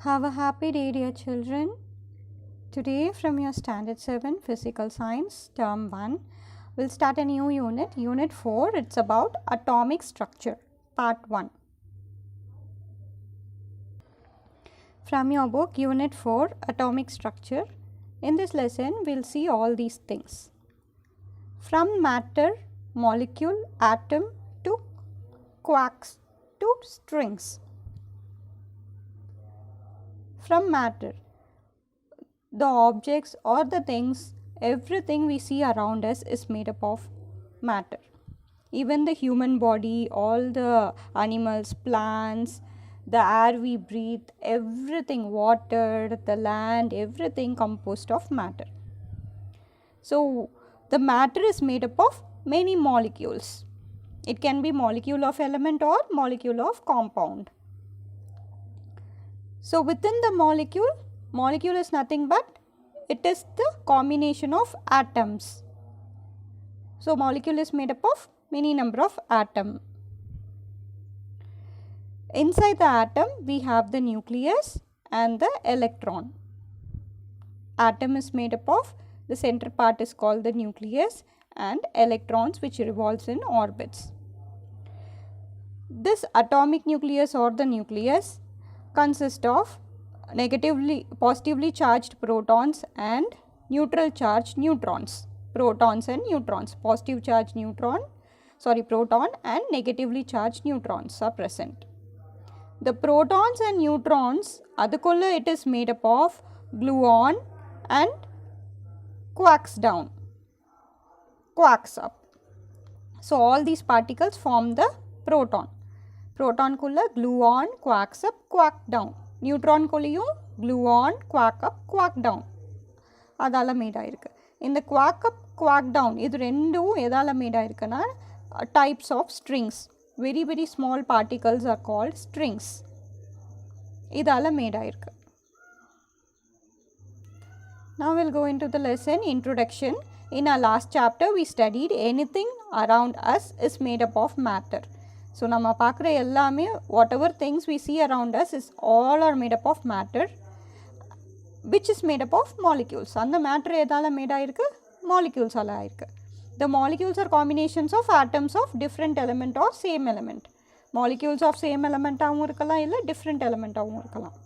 Have a happy day, dear children. Today, from your Standard 7 Physical Science Term 1, we'll start a new unit, Unit 4. It's about atomic structure, Part 1. From your book, Unit 4, Atomic Structure. In this lesson, we'll see all these things. From matter, molecule, atom to quarks to strings. From matter, the objects or the things, everything we see around us is made up of matter. Even the human body, all the animals, plants, the air we breathe, everything, water, the land, everything composed of matter. So, the matter is made up of many molecules. It can be molecule of element or molecule of compound. So, within the molecule is nothing but it is the combination of atoms. So, molecule is made up of many number of atoms. Inside the atom, we have the nucleus and the electron. Atom is made up of, the center part is called the nucleus, and electrons which revolves in orbits. This atomic nucleus or the nucleus consists of positively charged protons and neutral charged neutrons. Protons and neutrons, positive charged proton and negatively charged neutrons are present. The protons and neutrons, adukulla it is made up of gluon and quarks up. So, all these particles form the proton. Proton kulla gluon, quarks up, quark down. Neutron kulliyum gluon, quark up, quark down. Adala made ஆயிருக்கு. In the quark up, quark down, இது ரெண்டும் எதால made ஆயிருக்குனா types of strings. Very small particles are called strings. இதால made ஆயிருக்கு. Now we'll go into the lesson introduction. In our last chapter, we studied anything around us is made up of matter. So, நம்ம பார்க்குற எல்லாமே whatever things we see around us is all are made up of matter which is made up of molecules. அந்த matter எதால made ஆயிருக்கு? Molecules ஆல ஆயிருக்கு. The molecules are combinations of atoms of different element or same element. Molecules of same element ஆவும் இருக்கலாம் இல்ல different element ஆவும் இருக்கலாம்.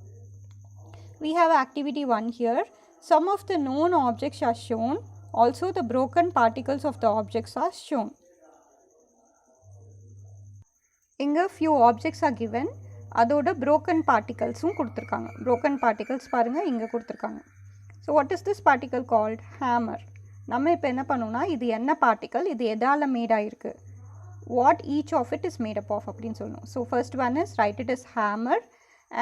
We have activity 1 here. Some of the known objects are shown. Also the broken particles of the objects are shown. இங்க few objects are given. அதோட broken particles கொடுத்திருக்காங்க. Broken particles பாருங்க இங்க கொடுத்திருக்காங்க. So what is this particle called? Hammer. நம்ம இப்போ என்ன பண்ணுவோம்னா இது என்ன particle, இது எதால made ஆயிருக்கு, what each of it is made up of அப்படின்னு சொல்லணும். So first one is write it as hammer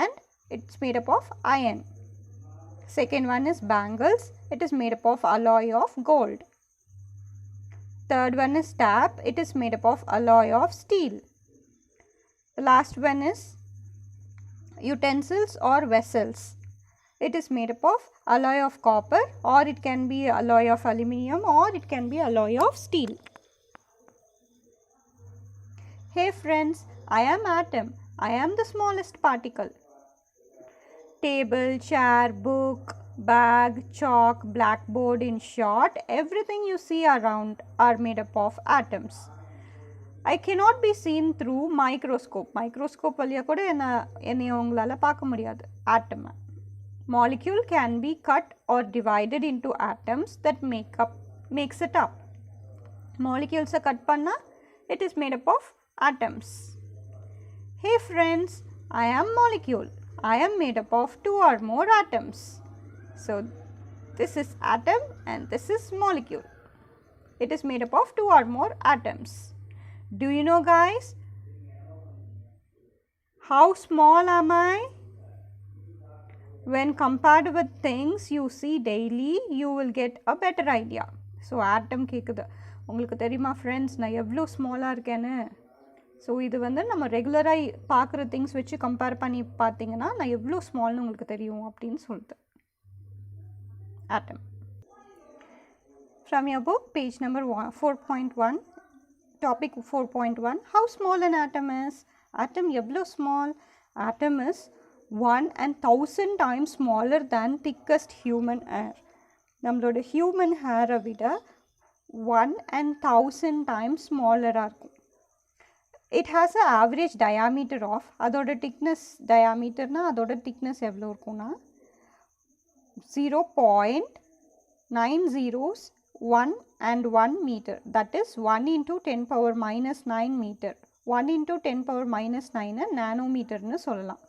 and it's made up of iron. Second one is bangles, it is made up of alloy of gold. Third one is tap, it is made up of alloy of steel. The last one is utensils or vessels. It is made up of alloy of copper or it can be alloy of aluminium or it can be alloy of steel. Hey friends, I am atom. I am the smallest particle. Table, chair, book, bag, chalk, blackboard, in short, everything you see around are made up of atoms. I cannot be seen through microscope. Microscope வழியா கூட என்னைய உங்களால பார்க்க முடியாது atom. Molecule can be cut or divided into atoms that makes it up. Molecules cut panna, it is made up of atoms. Hey friends, I am molecule. I am made up of 2 or more atoms. So this is atom and this is molecule. It is made up of 2 or more atoms. Do you know guys, how small am I? When compared with things you see daily, you will get a better idea. So atom கேக்குது உங்களுக்கு தெரியுமா friends நான் எவ்வளோ ஸ்மாலாக இருக்கேன்னு. So இது வந்து நம்ம ரெகுலராக பார்க்குற திங்ஸ் வச்சு கம்பேர் பண்ணி பார்த்தீங்கன்னா நான் எவ்வளோ ஸ்மால்னு உங்களுக்கு தெரியும் அப்படின்னு சொல்லுது. Atom. From your book, page number 4.1, topic 4.1, how small an atom is. Atom எவ்வளோ small? Atom is 1 and 1000 times smaller than thickest human hair. நம்மளோட human hair விட 1 and 1000 times smaller இருக்கும். It has an average diameter of, அதோட thickness diameter na அதோட thickness எவ்வளோ இருக்கும்னா 0.901 and 1 meter, that is 1 into 10 power minus 9 meter. 1 into 10 power minus 9 nanometer nu sollalam.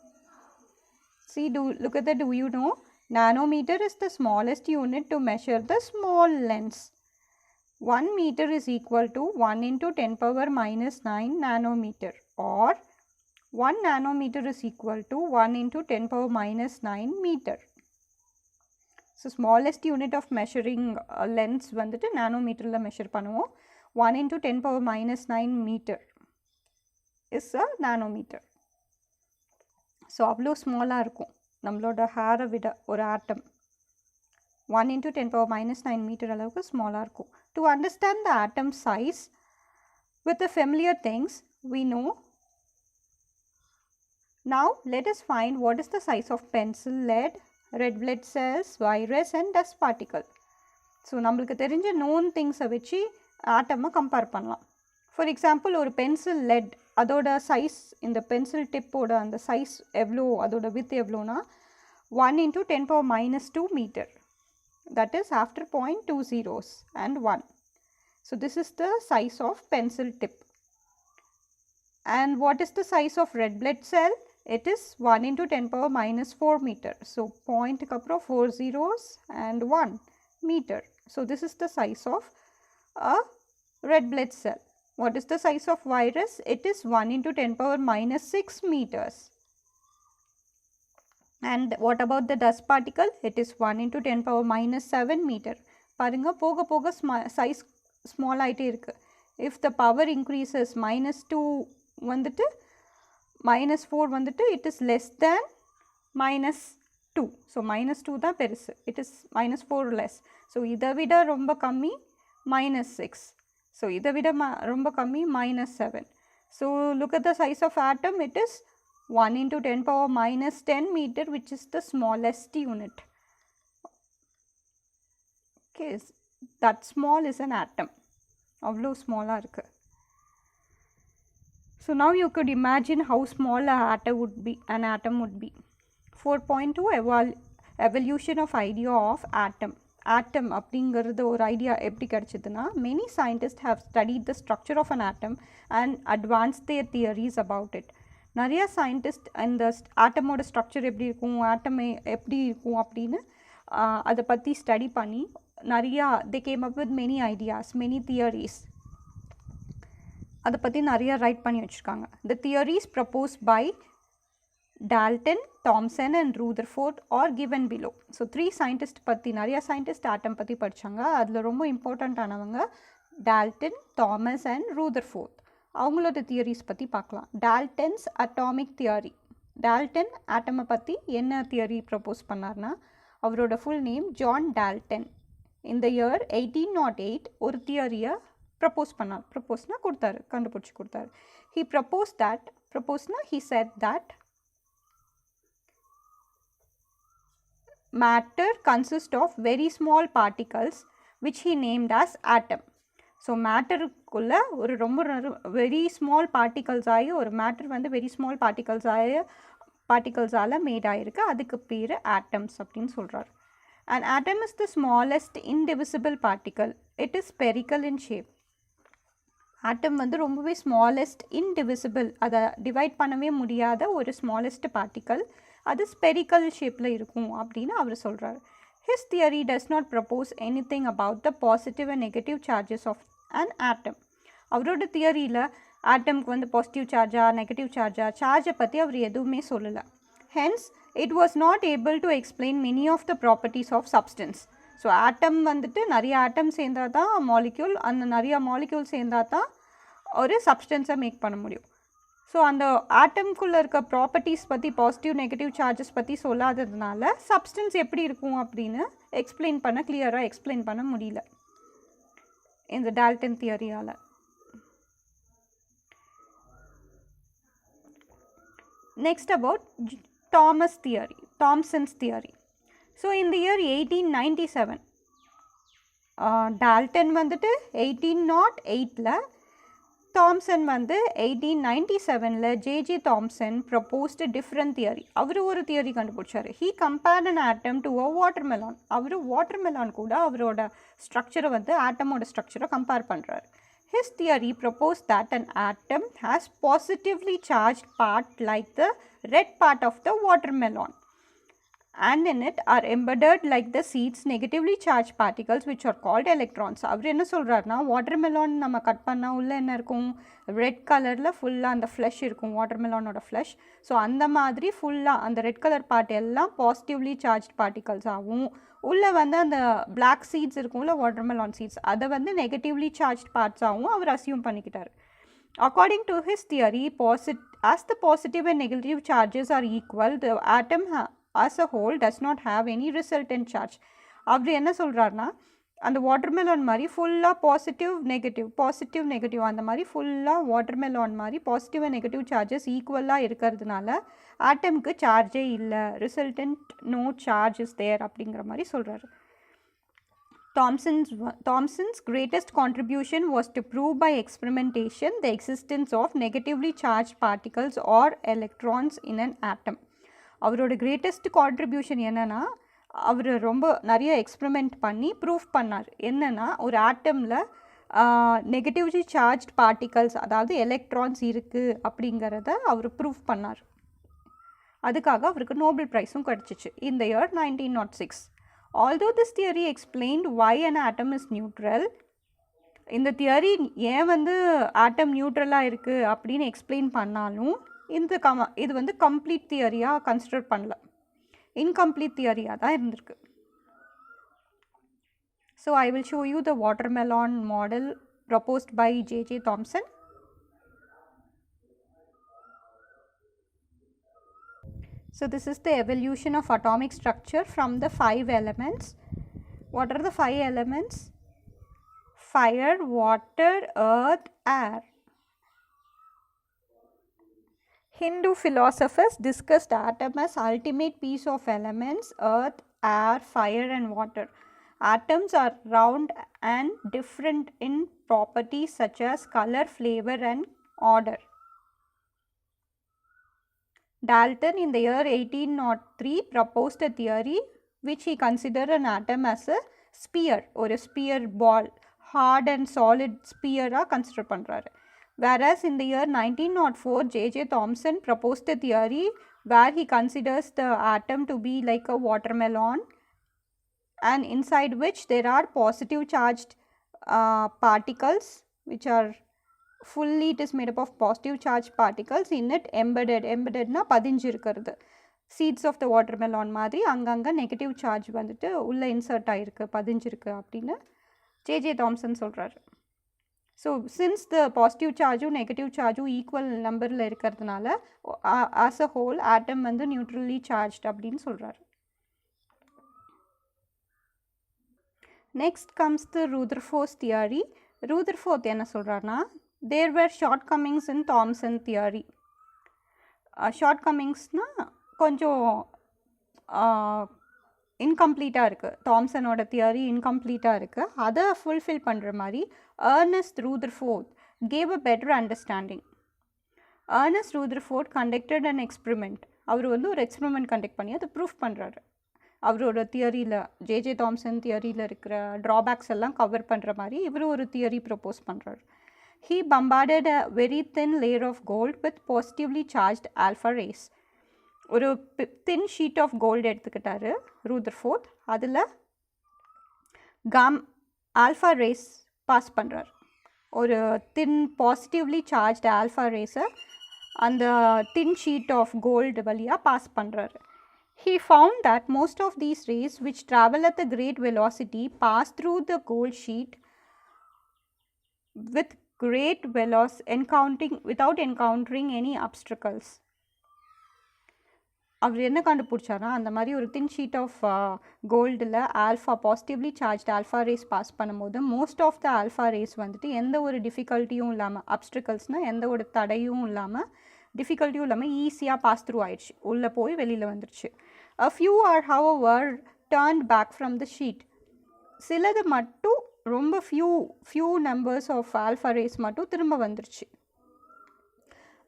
See, look at that. Do you know nanometer is the smallest unit to measure the small lens. 1 meter is equal to 1 into 10 power minus 9 nanometer, or 1 nanometer is equal to 1 into 10 power minus 9 meter. So, smallest unit of measuring lens வந்துட்டு nanometer la measure பண்ணுவோம். 1 into 10 power minus 9 meter is a nanometer. So, அவ்வளோ ஸ்மாலாக இருக்கும் நம்மளோட ஹேரை விட ஒரு ஆட்டம். 1 into 10 power minus 9 meter அளவுக்கு ஸ்மாலாக இருக்கும். To understand the atom size with the familiar things we know, now let us find what is the size of pencil, lead, red blood cells, virus and dust particle. So, நம்மளுக்கு தெரிஞ்ச known things வச்சு ஆட்டமை compare பண்ணலாம். For example, ஒரு pencil lead அதோட size, இந்த pencil tip ஓட அந்த size எவ்வளோ, அதோட width எவ்வளோனா 1 into 10 power minus 2 meter, that is after 0.2 zeros and 1. So, this is the size of pencil tip. And what is the size of red blood cell? It is 1 into 10 power minus 4 meter. So, point kapro 4 zeros and 1 meter. So, this is the size of a red blood cell. What is the size of virus? It is 1 into 10 power minus 6 meters. And what about the dust particle? It is 1 into 10 power minus 7 meter. பாருங்க போக போக size small ஆயிட்டே இருக்கு. If the power increases, minus 2 வந்துட்டு minus 4 வந்துட்டு it is less than minus 2. So, minus 2 தான் பெருசு. It is minus 4 less. So, இதை விட ரொம்ப கம்மி minus 6. So, இதை விட ரொம்ப கம்மி minus 7. So, look at the size of atom. It is 1 into 10 power minus 10 meter, which is the smallest unit. Okay, that small is an atom. அவ்வளோ ஸ்மாலாக இருக்குது. So, now you could imagine how small an atom would be. 4.2 evolution of idea of atom. Atom அப்படிங்கிறது ஒரு idea எப்படி கிடச்சிதுன்னா, many scientists have studied the structure of an atom and advanced their theories about it. நிறைய scientist இந்த ஆட்டமோட structure எப்படி இருக்கும், ஆட்டம் எப்படி இருக்கும் அப்படின்னு அதை பற்றி ஸ்டடி பண்ணி நிறையா they came up with many ideas, many theories. அதை பற்றி நிறையா ரைட் பண்ணி வச்சுருக்காங்க. The theories proposed by Dalton, Thomson and Rutherford are given below. So, 3 scientists பற்றி நிறையா சயின்டிஸ்ட் ஆட்டம் பற்றி படித்தாங்க. அதில் ரொம்ப இம்பார்ட்டண்ட்டானவங்க டால்டன், தாமஸ் அண்ட் ரூதர்ஃபோர்ட். அவங்களோட தியரிஸ் பற்றி பார்க்கலாம். Dalton's atomic theory. டால்டன் ஆட்டமை பற்றி என்ன தியரி ப்ரப்போஸ் பண்ணார்னா, அவரோட ஃபுல் நேம் ஜான் டால்டன். இந்த இயர் 1808 ஒரு தியரியை ப்ரப்போஸ்னா கொடுத்தாரு, கண்டுபிடிச்சி கொடுத்தாரு. He said that matter consists of very small particles which he named as atom. So மேட்டருக்குள்ள ஒரு ரொம்ப வெரி ஸ்மால் பார்ட்டிகல்ஸ் ஆகி ஒரு மேட்டர் வந்து வெரி ஸ்மால் பார்ட்டிகல்ஸால் மேட் ஆகிருக்கு. அதுக்கு பேர் ஆட்டம்ஸ் அப்படின்னு சொல்கிறார். And atom is the smallest indivisible particle. It is spherical in shape. Atom வந்து ரொம்பவே ஸ்மாலஸ்ட் இன்டிவிசிபிள், அதை டிவைட் பண்ணவே முடியாத ஒரு ஸ்மாலஸ்ட் பார்ட்டிக்கல். அது ஸ்பெரிக்கல் ஷேப்பில் இருக்கும் அப்படின்னு அவர் சொல்கிறார். His theory does not propose anything about the positive and negative charges of an atom. அவரோட தியரியில் ஆட்டம்க்கு வந்து பாசிட்டிவ் சார்ஜா நெகட்டிவ் சார்ஜை பற்றி அவர் எதுவுமே சொல்லலை. Hence, it was not able to explain many of the properties of substance. So atom வந்துட்டு நிறைய ஆட்டம் சேர்ந்தால் தான் மாலிக்யூல், அந்த நிறையா மாலிக்யூல் சேர்ந்தால் தான் ஒரு சப்ஸ்டன்ஸை மேக் பண்ண முடியும். ஸோ அந்த ஆட்டம்குள்ளே இருக்க ப்ராப்பர்ட்டிஸ் பற்றி, பாசிட்டிவ் நெகட்டிவ் சார்ஜஸ் பற்றி சொல்லாததுனால சப்ஸ்டன்ஸ் எப்படி இருக்கும் அப்படின்னு கிளியராக எக்ஸ்பிளைன் பண்ண முடியல இந்த டால்டன் தியரியால். Next about Thomson's theory. So in the year 1897, Dalton வந்துட்டு 1808ல, தாம்சன் வந்து 1897ல J.J. Thomson proposed a different theory. அவர் ஒரு தியரி கண்டுபிடிச்சார். He compared an atom to a watermelon. அவர் வாட்டர்மெலான் கூட அவரோட ஸ்ட்ரக்சரை வந்து ஆட்டமோட ஸ்ட்ரக்சரை கம்பேர் பண்ணுறாரு. His theory proposed that an atom has positively charged part like the red part of the watermelon, and in it are embedded like the seeds negatively charged particles which are called electrons. அவர் என்ன சொல்கிறாருன்னா, watermelon நம்ம cut பண்ணால் உள்ளே என்ன இருக்கும், red கலரில் ஃபுல்லாக அந்த ஃப்ளஷ் இருக்கும், வாட்டர்மெலானோட ஃப்ளஷ். ஸோ அந்த மாதிரி ஃபுல்லாக அந்த ரெட் கலர் பார்ட் எல்லாம் பாசிட்டிவ்லி சார்ஜ் பார்ட்டிகல்ஸ் ஆகும். உள்ளே வந்து அந்த பிளாக் சீட்ஸ் இருக்கும்ல, வாட்டர்மெலான் சீட்ஸ், அதை வந்து நெகட்டிவ்லி சார்ஜ் பார்ட்ஸ் ஆகும் அவர் assume பண்ணிக்கிட்டார். According to his theory, as the positive and negative charges are equal, the atom as a whole does not have any resultant charge. அப்படி என்ன சொல்கிறாருன்னா, அந்த watermelon மாதிரி ஃபுல்லாக பாசிட்டிவ் நெகட்டிவ் அந்த மாதிரி ஃபுல்லாக வாட்டர்மெலான் மாதிரி பாசிட்டிவ் அண்ட் நெகட்டிவ் சார்ஜஸ் ஈக்குவலாக இருக்கிறதுனால ஆட்டம்க்கு சார்ஜே இல்லை, resultant no charge is there அப்படிங்கிற மாதிரி சொல்கிறாரு. Thomson's greatest contribution was to prove by experimentation the existence of negatively charged particles or electrons in an atom. அவரோட கிரேட்டஸ்ட் கான்ட்ரிபியூஷன் என்னென்னா, அவர் ரொம்ப நிறைய எக்ஸ்பெரிமெண்ட் பண்ணி ப்ரூஃப் பண்ணார். என்னென்னா, ஒரு ஆட்டமில் நெகட்டிவ்லி சார்ஜ் பார்ட்டிகல்ஸ், அதாவது எலக்ட்ரான்ஸ் இருக்குது அப்படிங்கிறத அவர் ப்ரூஃப் பண்ணார். அதுக்காக அவருக்கு நோபல் ப்ரைஸும் கிடச்சிச்சு in the year 1906. Although this theory explained why an atom is neutral, இந்த தியரி ஏன் வந்து ஆட்டம் நியூட்ரலாக இருக்குது அப்படின்னு எக்ஸ்பிளைன் பண்ணாலும் இது வந்து கம்ப்ளீட் தியரியாக கன்சிடர் பண்ணல, இன்கம்ப்ளீட் தியரியாக தான் இருந்திருக்கு. So I will show you the watermelon model proposed by J.J. Thomson. So this is the evolution of atomic structure from the 5 elements. What are the 5 elements? Fire, water, earth, air. Hindu philosophers discussed atom as ultimate piece of elements: earth, air, fire and water. Atoms are round and different in properties such as color, flavor and order. Dalton in the year 1803 proposed a theory which he considered an atom as a sphere, or a sphere ball, hard and solid sphere consider பண்றாரு. Whereas in the year 1904 J.J. Thomson proposed a theory where he considers the atom to be like a watermelon, and inside which there are positive charged particles which are fully, it is made up of positive charged particles, in it embeddedனா பதிஞ்சு இருக்கிறது. Seeds of the watermelon மாதிரி அங்கங்கே negative charge வந்துட்டு உள்ளே insert ஆகிருக்கு, பதிஞ்சிருக்கு அப்படின்னு J.J. Thomson சொல்கிறாரு. So since the positive சார்ஜும் நெகட்டிவ் சார்ஜும் ஈக்குவல் நம்பரில் இருக்கிறதுனால ஆஸ் அ ஹோல் ஆட்டம் வந்து நியூட்ரலி சார்ஜ்ட் அப்படின்னு சொல்கிறாரு. நெக்ஸ்ட் கம்ஸ் த ரூதர்ஃபோர்ட்ஸ் தியரி. ரூதர்ஃபோர்ட் என்ன சொல்கிறாருன்னா, there were shortcomings in Thomson theory. ஷார்ட்கமிங்ஸ்னால் கொஞ்சம் இன்கம்ப்ளீட்டாக இருக்குது, தாம்சனோட தியரி இன்கம்ப்ளீட்டாக இருக்குது. அதை ஃபுல்ஃபில் பண்ணுற மாதிரி Ernest Rutherford gave a better understanding. Ernest Rutherford conducted an experiment. அவர் வந்து ஒரு எக்ஸ்பெரிமெண்ட் கண்டக்ட் பண்ணி அதை ப்ரூஃப் பண்ணுறாரு. அவரோட தியரியில், J.J. Thomson தியரியில் இருக்கிற ட்ராபேக்ஸ் எல்லாம் கவர் பண்ணுற மாதிரி இவர் ஒரு தியரி ப்ரப்போஸ் பண்ணுறாரு. He bombarded a very thin layer of gold with positively charged alpha rays. ஒரு thin sheet of gold எடுத்துக்கிட்டாரு Rutherford, அதில் ஆல்ஃபா ரேஸ் பாஸ் பண்ணுறார். ஒரு தின் பாசிட்டிவ்லி சார்ஜ்டு ஆல்ஃபா ரேஸை அந்த தின் ஷீட் ஆஃப் கோல்டு வழியாக பாஸ் பண்ணுறாரு. He found that most of these rays which travel at a great velocity pass through the gold sheet with great velocity without encountering any obstacles. அவர் என்ன கண்டுபிடிச்சாரா, அந்த மாதிரி ஒரு thin sheet of கோல்டில் alpha positively charged alpha rays pass பண்ணும்போது most of the alpha rays வந்துட்டு எந்த ஒரு டிஃபிகல்ட்டியும் இல்லாமல், அப்ஸ்ட்ரிக்கல்ஸ்னால் எந்த ஒரு தடையும் இல்லாமல் டிஃபிகல்ட்டியும் இல்லாமல் ஈஸியாக பாஸ் த்ரூ ஆயிடுச்சு, உள்ளே போய் வெளியில் வந்துடுச்சு. A few are however turned back from the sheet. சிலது மட்டும் ரொம்ப few numbers of alpha rays மட்டும் திரும்ப வந்துருச்சு.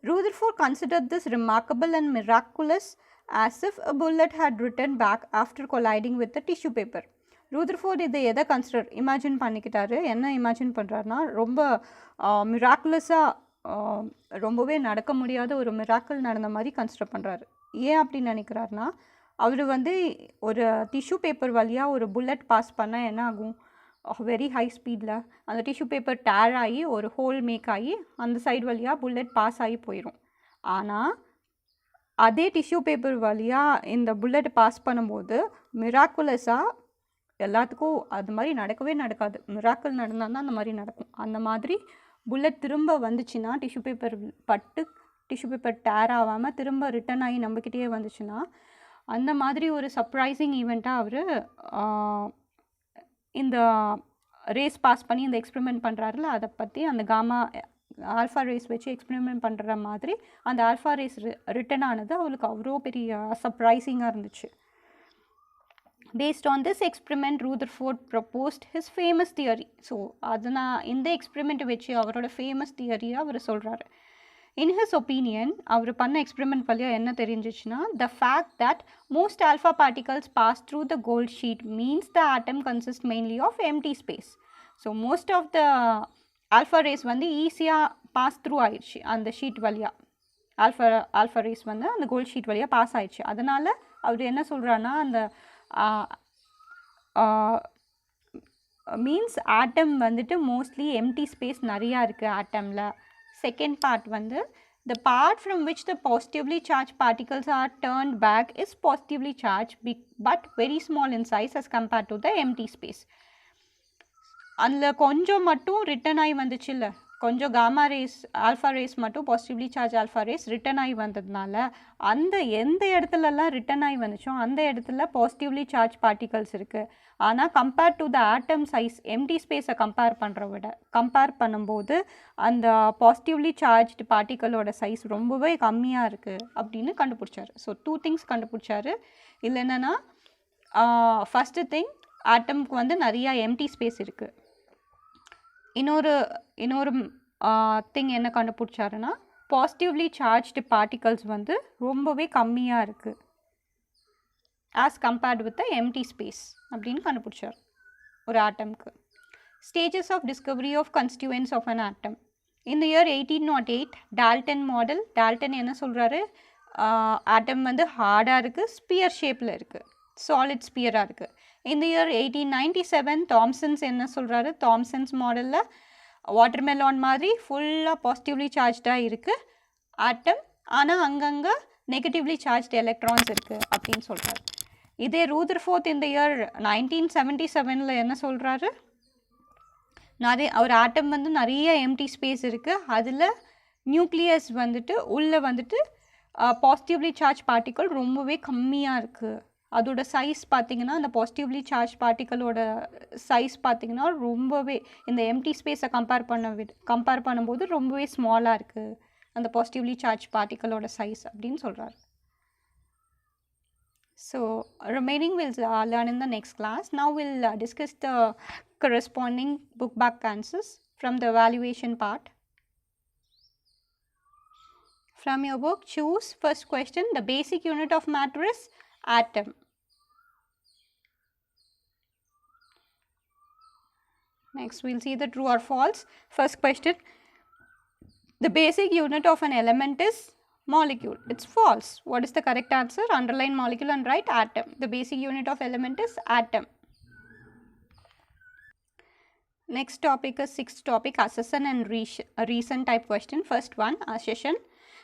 Rutherford considered this remarkable and miraculous, as if a bullet had returned back after colliding with the tissue paper. Rutherford இதை எதை imagine பண்ணிக்கிட்டாரு, என்ன imagine பண்ணுறாருனா, ரொம்ப மிராக்குலஸாக ரொம்பவே நடக்க முடியாத ஒரு மிராக்கிள் நடந்த மாதிரி கன்சிடர் பண்ணுறாரு. ஏன் அப்படின்னு நினைக்கிறாருனா, அவர் ஒரு டிஷ்யூ பேப்பர் வழியாக ஒரு புல்லட் பாஸ் பண்ணால் என்ன ஆகும், வெரி ஹை ஸ்பீடில் அந்த டிஷ்யூ பேப்பர் டேர் ஆகி ஒரு ஹோல் மேக் ஆகி அந்த சைடு வழியாக புல்லட் பாஸ் ஆகி போயிடும். ஆனால் அதே டிஷ்யூ பேப்பர் வழியாக இந்த புல்லட் பாஸ் பண்ணும்போது மிராக்குலஸாக எல்லாத்துக்கும் அது மாதிரி நடக்கவே நடக்காது. மிராக்கிள் நடந்தால் தான் அந்த மாதிரி நடக்கும். அந்த மாதிரி புல்லட் திரும்ப வந்துச்சுன்னா, டிஷ்யூ பேப்பர் பட்டு டிஷ்யூ பேப்பர் டேர் ஆகாமல் திரும்ப ரிட்டன் ஆகி நம்மக்கிட்டே வந்துச்சுன்னா, அந்த மாதிரி ஒரு சர்ப்ரைசிங் ஈவெண்ட்டாக அவர் இந்த ரேஸ் பாஸ் பண்ணி இந்த எக்ஸ்பெரிமெண்ட் பண்ணுறாருல, அதை பற்றி அந்த ஆல்ஃபா ரேஸ் வச்சு எக்ஸ்பெரிமெண்ட் பண்ணுற மாதிரி அந்த ஆல்ஃபா ரேஸ் ரிட்டன் ஆனது அவளுக்கு அவ்வளோ பெரிய சர்ப்ரைசிங்காக இருந்துச்சு. Based on this experiment, Rutherford proposed his famous theory. So, இந்த எக்ஸ்பெரிமெண்ட் வச்சு அவரோட ஃபேமஸ் தியரியை அவர் சொல்கிறாரு. In his opinion, அவர் பண்ண எக்ஸ்பெரிமெண்ட் வழியாக என்ன தெரிஞ்சிச்சுன்னா, the fact that most alpha particles pass through the gold sheet means the atom consists mainly of empty space. So, most of the alpha rays ஈஸியாக pass through ஆயிடுச்சு அந்த sheet வழியாக. Alpha rays அந்த gold sheet வழியாக pass ஆயிடுச்சு. அதனால் அவர் என்ன சொல்கிறாருன்னா, அந்த means atom mostly empty space நிறையா இருக்குது ஆட்டமில். Second part the part from which the positively charged particles are turned back is positively charged but very small in size as compared to the empty space. அதில் கொஞ்சம் மட்டும் return ஆகி வந்துச்சு இல்லை, கொஞ்சம் காமா ரேஸ் ஆல்ஃபா ரேஸ் மட்டும் positively charge alpha rays return ஆகி வந்ததுனால அந்த எந்த இடத்துலலாம் ரிட்டன் ஆகி வந்துச்சோ அந்த இடத்துல பாசிட்டிவ்லி சார்ஜ் பார்ட்டிகல்ஸ் இருக்குது. ஆனால் compare to the atom size empty ஸ்பேஸை கம்பேர் பண்ணும்போது அந்த பாசிட்டிவ்லி சார்ஜ்டு பார்ட்டிகளோட சைஸ் ரொம்பவே கம்மியாக இருக்குது அப்படின்னு கண்டுபிடிச்சாரு. ஸோ 2 திங்ஸ் கண்டுபிடிச்சாரு. இல்லை என்னென்னா, ஃபஸ்ட்டு திங், ஆட்டம்க்கு நிறையா எம்டி ஸ்பேஸ் இருக்குது. இன்னொரு திங் என்ன கண்டுபிடிச்சாருன்னா, பாசிட்டிவ்லி சார்ஜ்டு பார்ட்டிகல்ஸ் ரொம்பவே கம்மியாக இருக்குது as compared with the empty space அப்படின்னு கண்டுபிடிச்சார் ஒரு ஆட்டம்க்கு. Stages of discovery of constituents of an atom. In the year 1808, Dalton model, Dalton என்ன சொல்கிறாரு, ஆட்டம் ஹார்டாக இருக்குது, ஸ்பியர் ஷேப்பில் இருக்குது, சாலிட் ஸ்பியராக இருக்குது. In the year 1897, தாம்சன்ஸ் என்ன சொல்கிறாரு, தாம்சன்ஸ் மாடலில் வாட்டர்மெலான் மாதிரி ஃபுல்லாக பாசிட்டிவ்லி சார்ஜாக இருக்குது ஆட்டம், ஆனால் அங்கங்கே நெகட்டிவ்லி சார்ஜ்டு எலக்ட்ரான்ஸ் இருக்குது அப்படின்னு சொல்கிறாரு. இதே ரூதர்ஃபோர்ட் இந்த இயர் 1977 என்ன சொல்கிறாரு, ஒரு ஆட்டம் நிறைய எம்டி ஸ்பேஸ் இருக்குது, அதில் நியூக்ளியஸ் உள்ளே பாசிட்டிவ்லி சார்ஜ் பார்ட்டிக்கல் ரொம்பவே கம்மியாக இருக்குது. அதோட சைஸ் பார்த்திங்கன்னா, அந்த பாசிட்டிவ்லி சார்ஜ் பார்ட்டிகளோட சைஸ் பார்த்திங்கன்னா ரொம்பவே இந்த எம்டி ஸ்பேஸை கம்பேர் பண்ணும்போது ரொம்பவே ஸ்மாலாக இருக்குது அந்த பாசிட்டிவ்லி சார்ஜ் பார்ட்டிகளோட சைஸ் அப்படின்னு சொல்கிறாரு. So, remaining we'll learn in the next class. Now we'll discuss the corresponding book back answers from the evaluation part. From your book, choose first question. The basic unit of matter is atom. Next, we'll see the true or false. First question. The basic unit of an element is molecule. It's false. What is the correct answer? Underline molecule and write atom. The basic unit of element is atom. Next topic is sixth topic, assertion and reason type question. First one, assertion.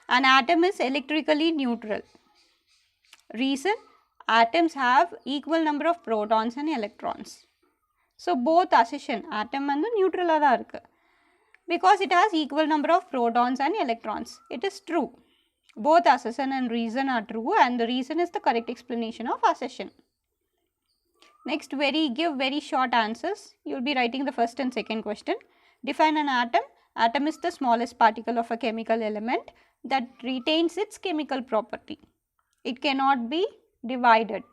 An atom is electrically neutral. Reason, atoms have equal number of protons and electrons. So both assertion, atom and neutral are because it has equal number of protons and electrons. It is true. Both assertion and reason are true, and the reason is the correct explanation of assertion. Next, give very short answers. You will be writing the first and second question. Define an atom. Atom is the smallest particle of a chemical element. that retains its chemical property. It cannot be divided.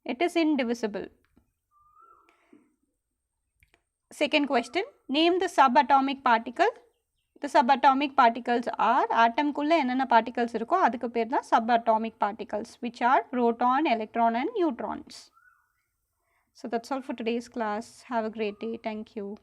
It is indivisible. Second question, name the subatomic particle. The subatomic particles are atom kulla enna particles irukko adukku per da subatomic particles, which are proton, electron and neutrons. So that's all for today's class. Have a great day. Thank you.